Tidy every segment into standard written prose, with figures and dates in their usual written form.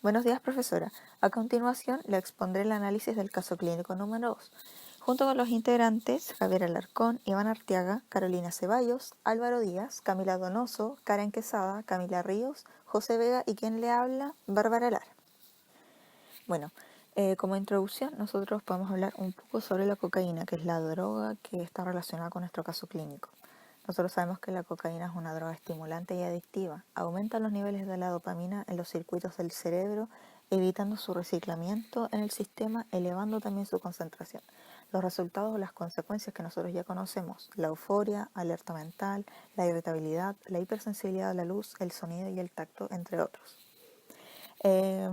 Buenos días, profesora. A continuación, le expondré el análisis del caso clínico número 2, junto con los integrantes Javier Alarcón, Iván Arteaga, Carolina Ceballos, Álvaro Díaz, Camila Donoso, Karen Quesada, Camila Ríos, José Vega y quien le habla, Bárbara Lara. Bueno, como introducción, nosotros podemos hablar un poco sobre la cocaína, que es la droga que está relacionada con nuestro caso clínico. Nosotros sabemos que la cocaína es una droga estimulante y adictiva. Aumenta los niveles de la dopamina en los circuitos del cerebro, evitando su reciclamiento en el sistema, elevando también su concentración. Los resultados o las consecuencias que nosotros ya conocemos: la euforia, alerta mental, la irritabilidad, la hipersensibilidad a la luz, el sonido y el tacto, entre otros.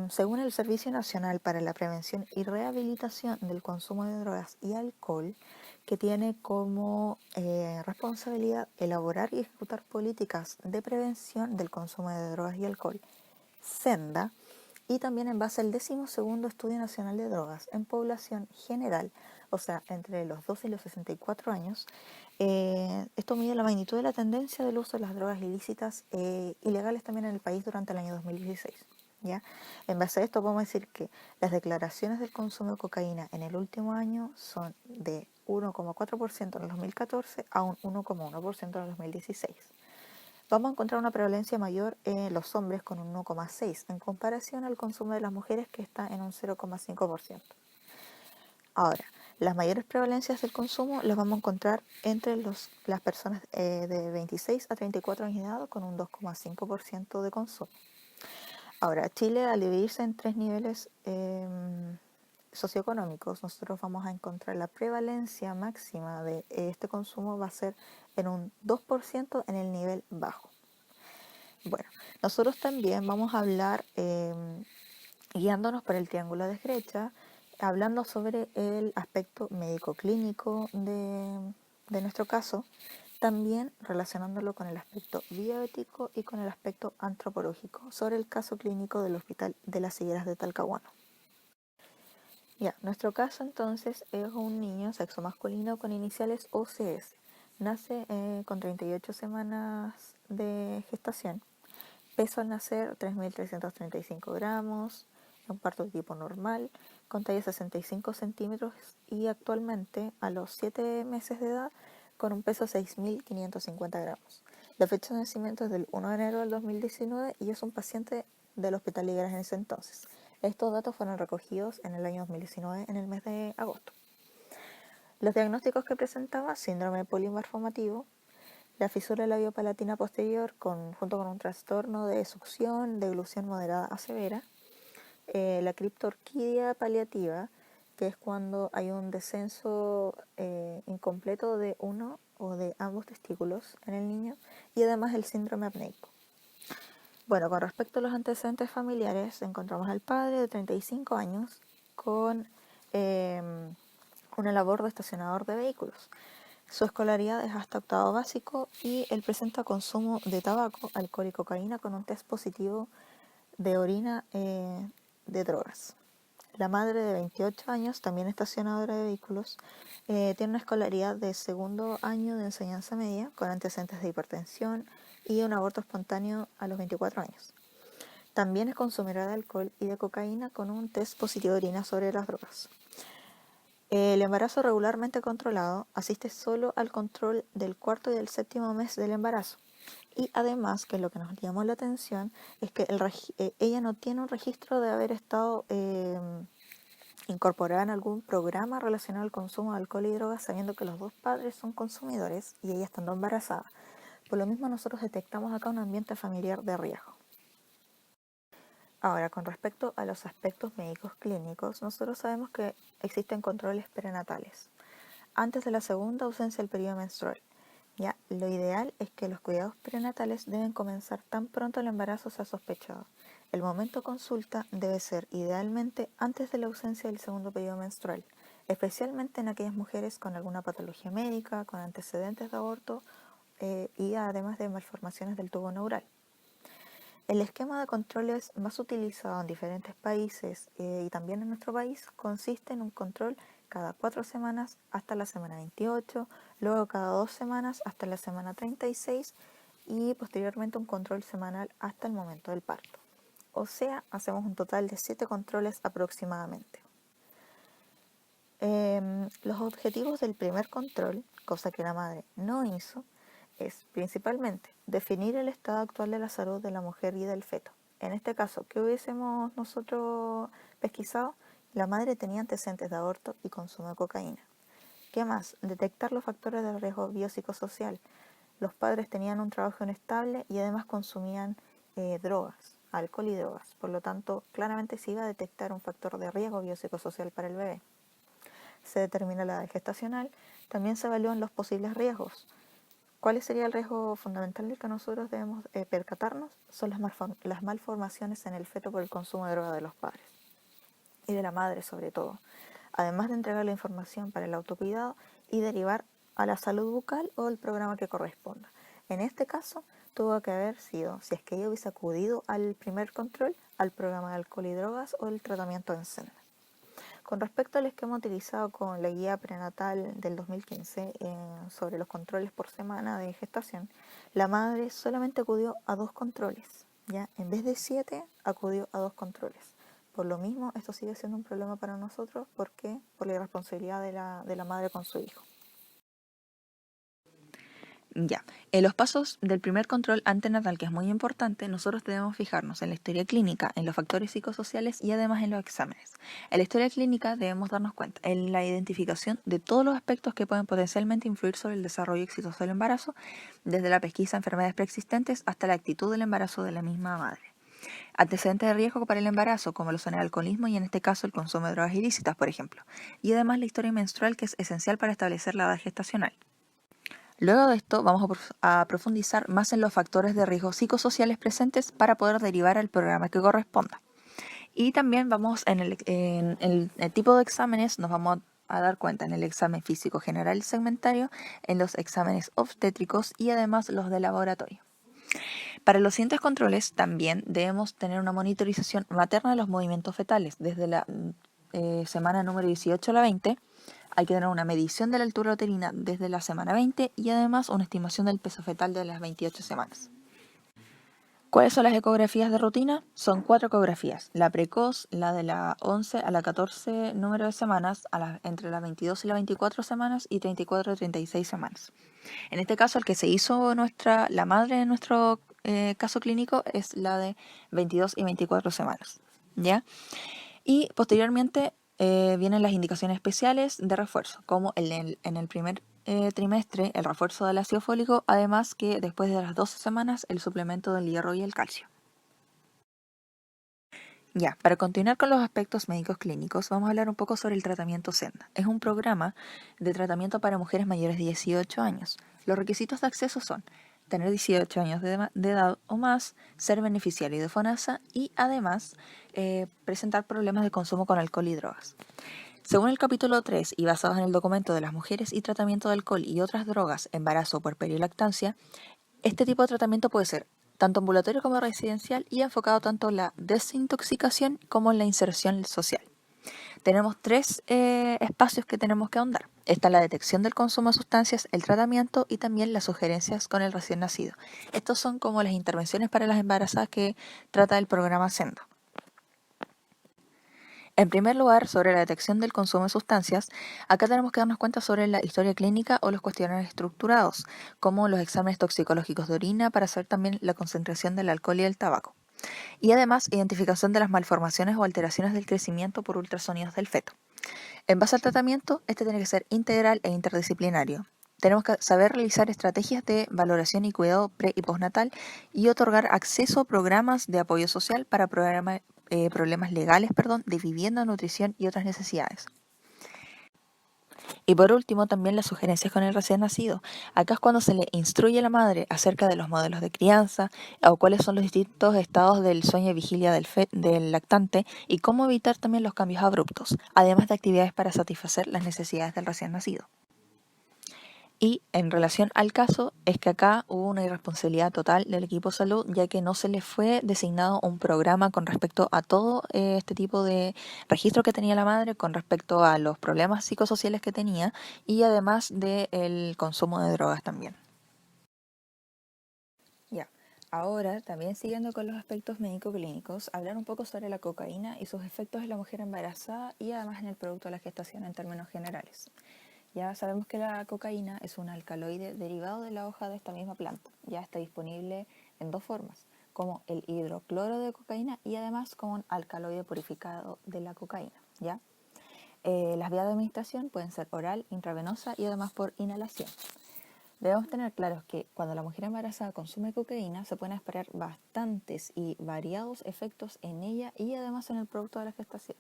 Según el Servicio Nacional para la Prevención y Rehabilitación del Consumo de Drogas y Alcohol, que tiene como responsabilidad elaborar y ejecutar políticas de prevención del consumo de drogas y alcohol, SENDA, y también en base al 12º Estudio Nacional de Drogas en población general, o sea, entre los 12 y los 64 años, esto mide la magnitud de la tendencia del uso de las drogas ilícitas ilegales también en el país durante el año 2016. ¿Ya? En base a esto podemos decir que las declaraciones del consumo de cocaína en el último año son de 1,4% en el 2014 a un 1,1% en el 2016. Vamos a encontrar una prevalencia mayor en los hombres con un 1,6% en comparación al consumo de las mujeres, que está en un 0,5%. Ahora, las mayores prevalencias del consumo las vamos a encontrar entre las personas de 26 a 34 años de edad, con un 2,5% de consumo. Ahora, Chile, al dividirse en 3 niveles socioeconómicos, nosotros vamos a encontrar la prevalencia máxima de este consumo va a ser en un 2% en el nivel bajo. Bueno, nosotros también vamos a hablar, guiándonos por el triángulo de Schrödinger, hablando sobre el aspecto médico-clínico de nuestro caso, también relacionándolo con el aspecto bioético y con el aspecto antropológico sobre el caso clínico del Hospital de las Higueras de Talcahuano. Ya, nuestro caso entonces es un niño sexo masculino con iniciales OCS. Nace con 38 semanas de gestación. Peso al nacer 3.335 gramos, un parto de tipo normal, con talla 65 centímetros y actualmente a los 7 meses de edad con un peso 6.550 gramos. La fecha de nacimiento es del 1 de enero del 2019 y es un paciente del Hospital Higueras en ese entonces. Estos datos fueron recogidos en el año 2019, en el mes de agosto. Los diagnósticos que presentaba: síndrome poliinformativo, la fisura labiopalatina posterior junto con un trastorno de succión, deglución moderada a severa, la criptorquidia paliativa, que es cuando hay un descenso incompleto de uno o de ambos testículos en el niño, y además el síndrome apneico. Bueno, con respecto a los antecedentes familiares, encontramos al padre de 35 años con una labor de estacionador de vehículos. Su escolaridad es hasta octavo básico y él presenta consumo de tabaco, alcohol y cocaína con un test positivo de orina de drogas. La madre de 28 años, también estacionadora de vehículos, tiene una escolaridad de segundo año de enseñanza media con antecedentes de hipertensión y un aborto espontáneo a los 24 años. También es consumidora de alcohol y de cocaína con un test positivo de orina sobre las drogas. El embarazo regularmente controlado asiste solo al control del cuarto y del séptimo mes del embarazo. Y además, que lo que nos llamó la atención es que ella no tiene un registro de haber estado incorporada en algún programa relacionado al consumo de alcohol y drogas, sabiendo que los dos padres son consumidores y ella estando embarazada. Por lo mismo, nosotros detectamos acá un ambiente familiar de riesgo. Ahora, con respecto a los aspectos médicos clínicos, nosotros sabemos que existen controles prenatales antes de la segunda ausencia del periodo menstrual. Ya, lo ideal es que los cuidados prenatales deben comenzar tan pronto el embarazo sea sospechado. El momento de consulta debe ser idealmente antes de la ausencia del segundo periodo menstrual, especialmente en aquellas mujeres con alguna patología médica, con antecedentes de aborto y además de malformaciones del tubo neural. El esquema de controles más utilizado en diferentes países y también en nuestro país consiste en un control cada 4 semanas hasta la semana 28, luego cada 2 semanas hasta la semana 36 y posteriormente un control semanal hasta el momento del parto. O sea, hacemos un total de 7 controles aproximadamente. Los objetivos del primer control, cosa que la madre no hizo, es principalmente definir el estado actual de la salud de la mujer y del feto. En este caso, ¿qué hubiésemos nosotros pesquisado? La madre tenía antecedentes de aborto y consumo de cocaína. ¿Qué más? Detectar los factores de riesgo biopsicosocial. Los padres tenían un trabajo inestable y además consumían drogas, alcohol y drogas. Por lo tanto, claramente se iba a detectar un factor de riesgo biopsicosocial para el bebé. Se determina la edad gestacional. También se evalúan los posibles riesgos. ¿Cuál sería el riesgo fundamental del que nosotros debemos percatarnos? Son las malformaciones en el feto por el consumo de droga de los padres y de la madre sobre todo, además de entregar la información para el autocuidado y derivar a la salud bucal o el programa que corresponda. En este caso, tuvo que haber sido, si es que ella hubiese acudido al primer control, al programa de alcohol y drogas o el tratamiento en SENA. Con respecto al esquema utilizado con la guía prenatal del 2015 sobre los controles por semana de gestación, la madre solamente acudió a 2 controles, ¿ya? En vez de 7, acudió a 2 controles. Por lo mismo, esto sigue siendo un problema para nosotros. ¿Por qué? Por la irresponsabilidad de la madre con su hijo. Ya, en los pasos del primer control antenatal, que es muy importante, nosotros debemos fijarnos en la historia clínica, en los factores psicosociales y además en los exámenes. En la historia clínica debemos darnos cuenta en la identificación de todos los aspectos que pueden potencialmente influir sobre el desarrollo exitoso del embarazo, desde la pesquisa de enfermedades preexistentes hasta la actitud del embarazo de la misma madre. Antecedentes de riesgo para el embarazo, como lo son el alcoholismo y en este caso el consumo de drogas ilícitas, por ejemplo. Y además la historia menstrual, que es esencial para establecer la edad gestacional. Luego de esto vamos a profundizar más en los factores de riesgo psicosociales presentes para poder derivar al programa que corresponda. Y también vamos en el tipo de exámenes, nos vamos a dar cuenta en el examen físico general y segmentario, en los exámenes obstétricos y además los de laboratorio. Para los siguientes controles también debemos tener una monitorización materna de los movimientos fetales desde la semana número 18 a la 20. Hay que tener una medición de la altura uterina desde la semana 20 y además una estimación del peso fetal de las 28 semanas. ¿Cuáles son las ecografías de rutina? Son 4 ecografías. La precoz, la de la 11 a la 14 número de semanas, entre las 22 y las 24 semanas y 34 y 36 semanas. En este caso, el que se hizo la madre de nuestro caso clínico es la de 22 y 24 semanas. ¿Ya? Y posteriormente vienen las indicaciones especiales de refuerzo, como en el primer trimestre el refuerzo del ácido fólico, además que después de las 12 semanas el suplemento del hierro y el calcio. Ya, para continuar con los aspectos médicos clínicos, vamos a hablar un poco sobre el tratamiento SENDA. Es un programa de tratamiento para mujeres mayores de 18 años. Los requisitos de acceso son tener 18 años de edad o más, ser beneficiario de FONASA y además presentar problemas de consumo con alcohol y drogas. Según el capítulo 3 y basados en el documento de las mujeres y tratamiento de alcohol y otras drogas, embarazo, puerperio y lactancia, este tipo de tratamiento puede ser tanto ambulatorio como residencial y enfocado tanto en la desintoxicación como en la inserción social. Tenemos 3 espacios que tenemos que ahondar. Está la detección del consumo de sustancias, el tratamiento y también las sugerencias con el recién nacido. Estos son como las intervenciones para las embarazadas que trata el programa SENDA. En primer lugar, sobre la detección del consumo de sustancias, acá tenemos que darnos cuenta sobre la historia clínica o los cuestionarios estructurados, como los exámenes toxicológicos de orina para saber también la concentración del alcohol y el tabaco. Y además, identificación de las malformaciones o alteraciones del crecimiento por ultrasonidos del feto. En base al tratamiento, este tiene que ser integral e interdisciplinario. Tenemos que saber realizar estrategias de valoración y cuidado pre- y postnatal y otorgar acceso a programas de apoyo social para problemas legales, de vivienda, nutrición y otras necesidades. Y por último, también las sugerencias con el recién nacido. Acá es cuando se le instruye a la madre acerca de los modelos de crianza o cuáles son los distintos estados del sueño y vigilia del lactante y cómo evitar también los cambios abruptos, además de actividades para satisfacer las necesidades del recién nacido. Y en relación al caso, es que acá hubo una irresponsabilidad total del equipo de salud, ya que no se le fue designado un programa con respecto a todo este tipo de registro que tenía la madre, con respecto a los problemas psicosociales que tenía y además del consumo de drogas también. Ya. Ahora, también siguiendo con los aspectos médico-clínicos, hablar un poco sobre la cocaína y sus efectos en la mujer embarazada y además en el producto de la gestación en términos generales. Ya sabemos que la cocaína es un alcaloide derivado de la hoja de esta misma planta. Ya está disponible en dos formas, como el hidrocloro de cocaína y además como un alcaloide purificado de la cocaína. ¿Ya? Las vías de administración pueden ser oral, intravenosa y además por inhalación. Debemos tener claro que cuando la mujer embarazada consume cocaína se pueden esperar bastantes y variados efectos en ella y además en el producto de la gestación.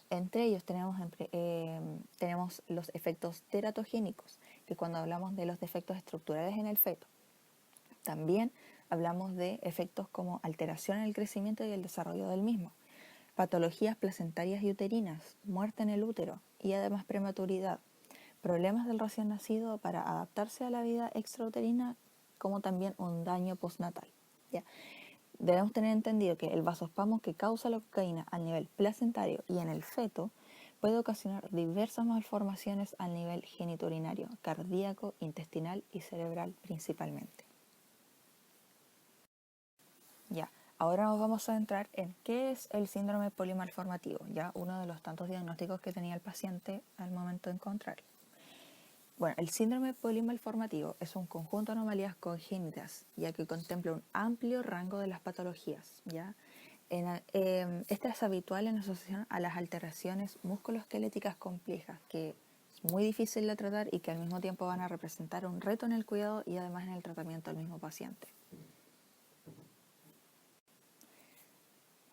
Entre ellos tenemos los efectos teratogénicos, que cuando hablamos de los defectos estructurales en el feto. También hablamos de efectos como alteración en el crecimiento y el desarrollo del mismo, patologías placentarias y uterinas, muerte en el útero y además prematuridad, problemas del recién nacido para adaptarse a la vida extrauterina, como también un daño postnatal. ¿Ya? Debemos tener entendido que el vasospasmo que causa la cocaína al nivel placentario y en el feto puede ocasionar diversas malformaciones al nivel genitourinario, cardíaco, intestinal y cerebral principalmente. Ya, ahora nos vamos a entrar en qué es el síndrome polimalformativo, ya uno de los tantos diagnósticos que tenía el paciente al momento de encontrarlo. Bueno, el síndrome polimalformativo es un conjunto de anomalías congénitas, ya que contempla un amplio rango de las patologías, ¿ya? Esta es habitual en asociación a las alteraciones musculoesqueléticas complejas, que es muy difícil de tratar y que al mismo tiempo van a representar un reto en el cuidado y además en el tratamiento del mismo paciente.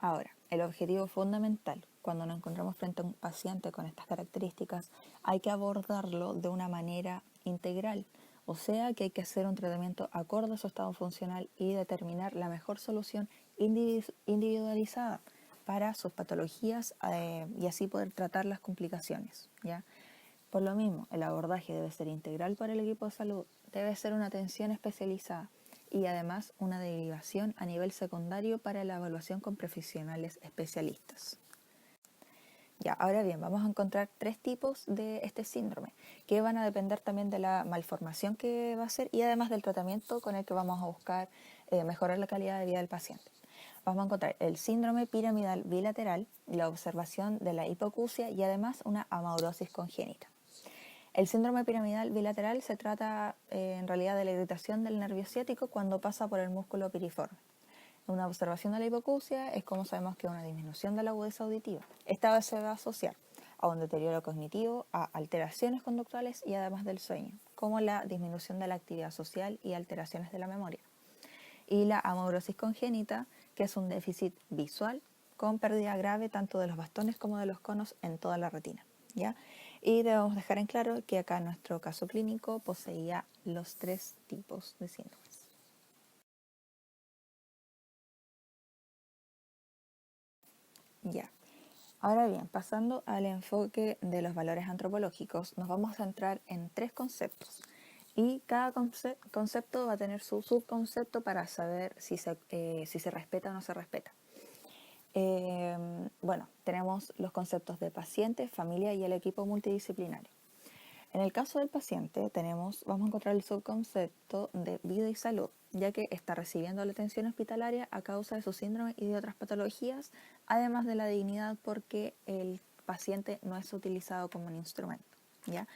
Ahora, el objetivo fundamental cuando nos encontramos frente a un paciente con estas características, hay que abordarlo de una manera integral, o sea que hay que hacer un tratamiento acorde a su estado funcional y determinar la mejor solución individualizada para sus patologías y así poder tratar las complicaciones, ¿ya? Por lo mismo, el abordaje debe ser integral para el equipo de salud, debe ser una atención especializada y además una derivación a nivel secundario para la evaluación con profesionales especialistas. Ya, ahora bien, vamos a encontrar tres tipos de este síndrome que van a depender también de la malformación que va a ser y además del tratamiento con el que vamos a buscar mejorar la calidad de vida del paciente. Vamos a encontrar el síndrome piramidal bilateral, la observación de la hipoacusia y además una amaurosis congénita. El síndrome piramidal bilateral se trata en realidad de la irritación del nervio ciático cuando pasa por el músculo piriforme. Una observación de la hipoacusia es como sabemos que una disminución de la agudeza auditiva. Esta se va a asociar a un deterioro cognitivo, a alteraciones conductuales y además del sueño, como la disminución de la actividad social y alteraciones de la memoria. Y la amaurosis congénita, que es un déficit visual con pérdida grave tanto de los bastones como de los conos en toda la retina, ¿ya? Y debemos dejar en claro que acá nuestro caso clínico poseía los tres tipos de síndrome. Ya. Ahora bien, pasando al enfoque de los valores antropológicos, nos vamos a centrar en tres conceptos y cada concepto va a tener su subconcepto para saber si se respeta o no se respeta. Bueno, tenemos los conceptos de paciente, familia y el equipo multidisciplinario. En el caso del paciente vamos a encontrar el subconcepto de vida y salud, ya que está recibiendo la atención hospitalaria a causa de su síndrome y de otras patologías, además de la dignidad porque el paciente no es utilizado como un instrumento, ¿ya?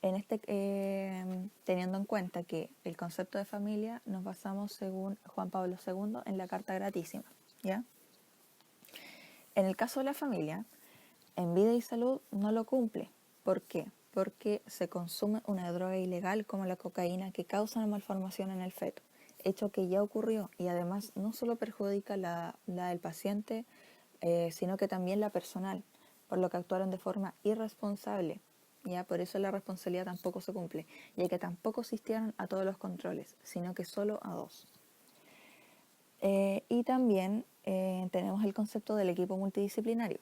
Teniendo en cuenta que el concepto de familia nos basamos según Juan Pablo II en la Carta Gratísima, ¿ya? En el caso de la familia, en vida y salud no lo cumple. ¿Por qué? Porque se consume una droga ilegal como la cocaína que causa una malformación en el feto, hecho que ya ocurrió y además no solo perjudica la del paciente, sino que también la personal, por lo que actuaron de forma irresponsable. Ya por eso la responsabilidad tampoco se cumple, ya que tampoco asistieron a todos los controles, sino que solo a dos. Y también tenemos el concepto del equipo multidisciplinario.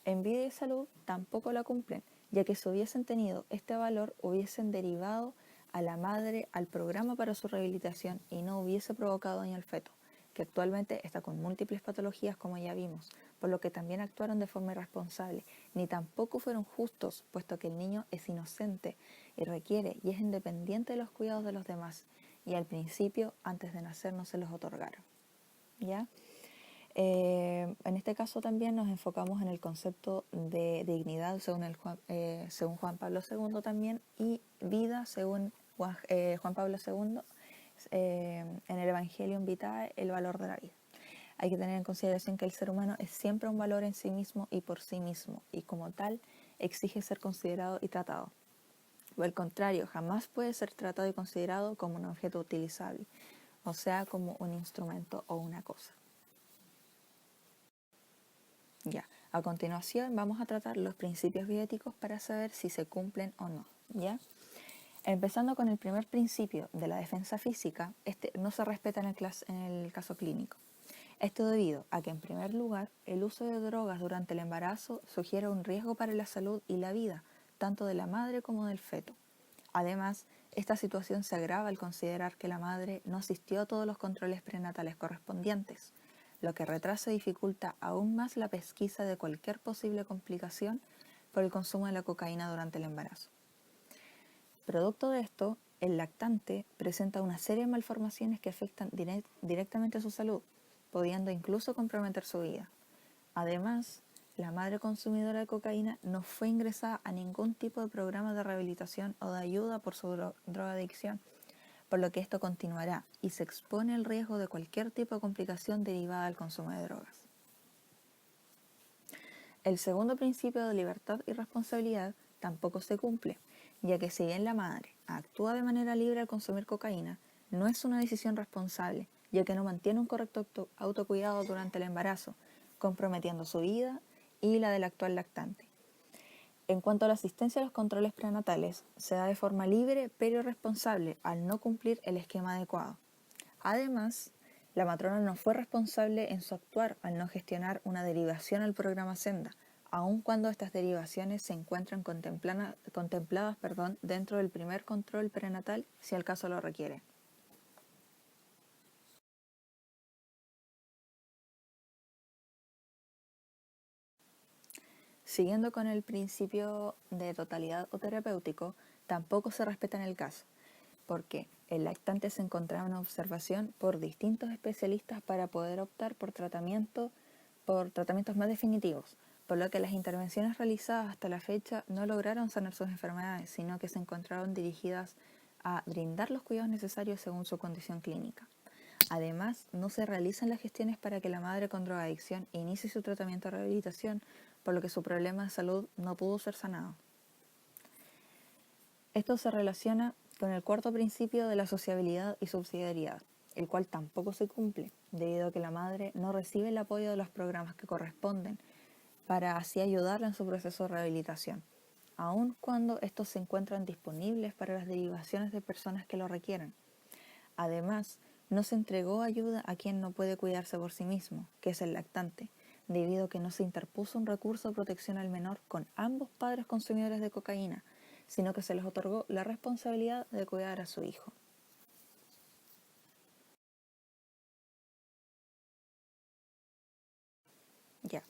En vida y salud tampoco la cumplen, ya que si hubiesen tenido este valor, hubiesen derivado a la madre al programa para su rehabilitación y no hubiese provocado daño al feto, que actualmente está con múltiples patologías como ya vimos, por lo que también actuaron de forma irresponsable, ni tampoco fueron justos, puesto que el niño es inocente y requiere y es independiente de los cuidados de los demás, y al principio, antes de nacer, no se los otorgaron. ¿ya? En este caso también nos enfocamos en el concepto de dignidad según Juan Pablo II también, y vida según Juan Pablo II en el Evangelium Vitae, el valor de la vida. Hay que tener en consideración que el ser humano es siempre un valor en sí mismo y por sí mismo, y como tal exige ser considerado y tratado. O al contrario, jamás puede ser tratado y considerado como un objeto utilizable, o sea, como un instrumento o una cosa. Ya, a continuación vamos a tratar los principios bioéticos para saber si se cumplen o no, ¿ya? Empezando con el primer principio de la defensa física, este no se respeta en el caso clínico. Esto debido a que, en primer lugar, el uso de drogas durante el embarazo sugiere un riesgo para la salud y la vida, tanto de la madre como del feto. Además, esta situación se agrava al considerar que la madre no asistió a todos los controles prenatales correspondientes, lo que retrasa y dificulta aún más la pesquisa de cualquier posible complicación por el consumo de la cocaína durante el embarazo. Producto de esto, el lactante presenta una serie de malformaciones que afectan directamente a su salud, pudiendo incluso comprometer su vida. Además, la madre consumidora de cocaína no fue ingresada a ningún tipo de programa de rehabilitación o de ayuda por su drogadicción, por lo que esto continuará y se expone al riesgo de cualquier tipo de complicación derivada del consumo de drogas. El segundo principio de libertad y responsabilidad tampoco se cumple, ya que si bien la madre actúa de manera libre al consumir cocaína, no es una decisión responsable, ya que no mantiene un correcto autocuidado durante el embarazo, comprometiendo su vida y la del actual lactante. En cuanto a la asistencia a los controles prenatales, se da de forma libre pero irresponsable al no cumplir el esquema adecuado. Además, la matrona no fue responsable en su actuar al no gestionar una derivación al programa Senda, aun cuando estas derivaciones se encuentran contempladas dentro del primer control prenatal si el caso lo requiere. Siguiendo con el principio de totalidad o terapéutico, tampoco se respeta en el caso, porque el lactante se encontraba en observación por distintos especialistas para poder optar por tratamientos más definitivos, por lo que las intervenciones realizadas hasta la fecha no lograron sanar sus enfermedades, sino que se encontraron dirigidas a brindar los cuidados necesarios según su condición clínica. Además, no se realizan las gestiones para que la madre con drogadicción inicie su tratamiento de rehabilitación, por lo que su problema de salud no pudo ser sanado. Esto se relaciona con el cuarto principio de la sociabilidad y subsidiariedad, el cual tampoco se cumple, debido a que la madre no recibe el apoyo de los programas que corresponden para así ayudarla en su proceso de rehabilitación, aun cuando estos se encuentran disponibles para las derivaciones de personas que lo requieran. Además, no se entregó ayuda a quien no puede cuidarse por sí mismo, que es el lactante, debido a que no se interpuso un recurso de protección al menor con ambos padres consumidores de cocaína, sino que se les otorgó la responsabilidad de cuidar a su hijo. Ya,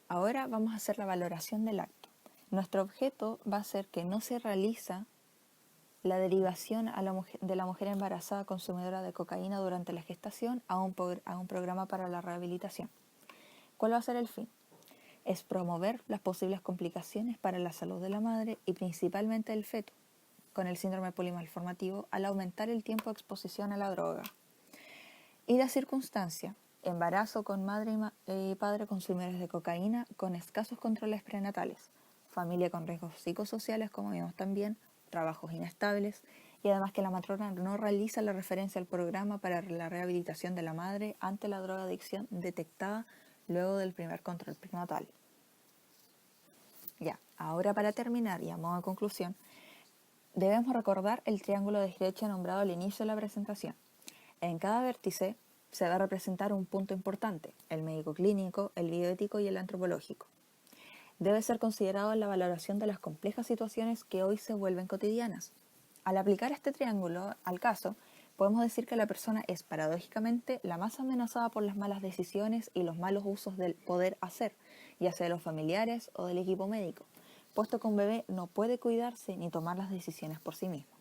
ahora vamos a hacer la valoración del acto. Nuestro objeto va a ser que no se realiza la derivación de la mujer embarazada consumidora de cocaína durante la gestación a un programa para la rehabilitación. ¿Cuál va a ser el fin? Es promover las posibles complicaciones para la salud de la madre y principalmente del feto, con el síndrome polimalformativo al aumentar el tiempo de exposición a la droga. Y la circunstancia, embarazo con madre y padre consumidores de cocaína con escasos controles prenatales, familia con riesgos psicosociales, como vimos también, trabajos inestables, y además que la matrona no realiza la referencia al programa para la rehabilitación de la madre ante la drogadicción detectada luego del primer control prenatal. Ya, ahora para terminar y a modo de conclusión, debemos recordar el triángulo de Schlecher nombrado al inicio de la presentación. En cada vértice se va a representar un punto importante, el médico clínico, el bioético y el antropológico. Debe ser considerado en la valoración de las complejas situaciones que hoy se vuelven cotidianas. Al aplicar este triángulo al caso, podemos decir que la persona es paradójicamente la más amenazada por las malas decisiones y los malos usos del poder hacer, ya sea de los familiares o del equipo médico, puesto que un bebé no puede cuidarse ni tomar las decisiones por sí mismo.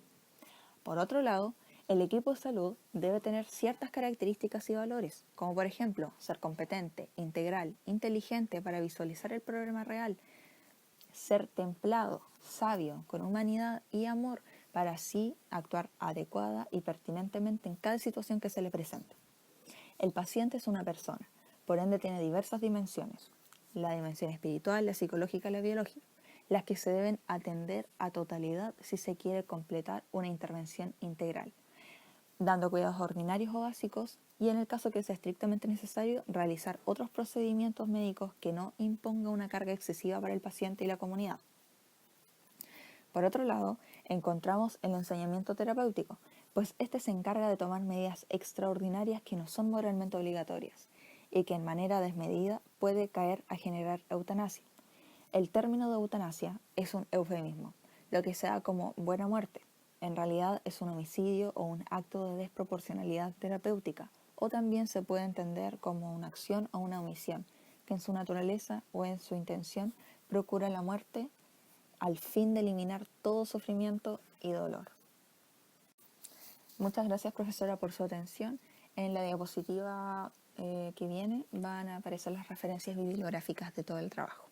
Por otro lado, El equipo de salud debe tener ciertas características y valores, como por ejemplo ser competente, integral, inteligente para visualizar el problema real, ser templado, sabio, con humanidad y amor para así actuar adecuada y pertinentemente en cada situación que se le presente. El paciente es una persona, por ende tiene diversas dimensiones, la dimensión espiritual, la psicológica y la biológica, las que se deben atender a totalidad si se quiere completar una intervención integral, dando cuidados ordinarios o básicos y en el caso que sea estrictamente necesario realizar otros procedimientos médicos que no imponga una carga excesiva para el paciente y la comunidad. Por otro lado, encontramos el ensañamiento terapéutico, pues este se encarga de tomar medidas extraordinarias que no son moralmente obligatorias y que en manera desmedida puede caer a generar eutanasia. El término de eutanasia es un eufemismo, lo que se da como buena muerte. En realidad es un homicidio o un acto de desproporcionalidad terapéutica, o también se puede entender como una acción o una omisión, que en su naturaleza o en su intención procura la muerte al fin de eliminar todo sufrimiento y dolor. Muchas gracias, profesora, por su atención. En la diapositiva que viene van a aparecer las referencias bibliográficas de todo el trabajo.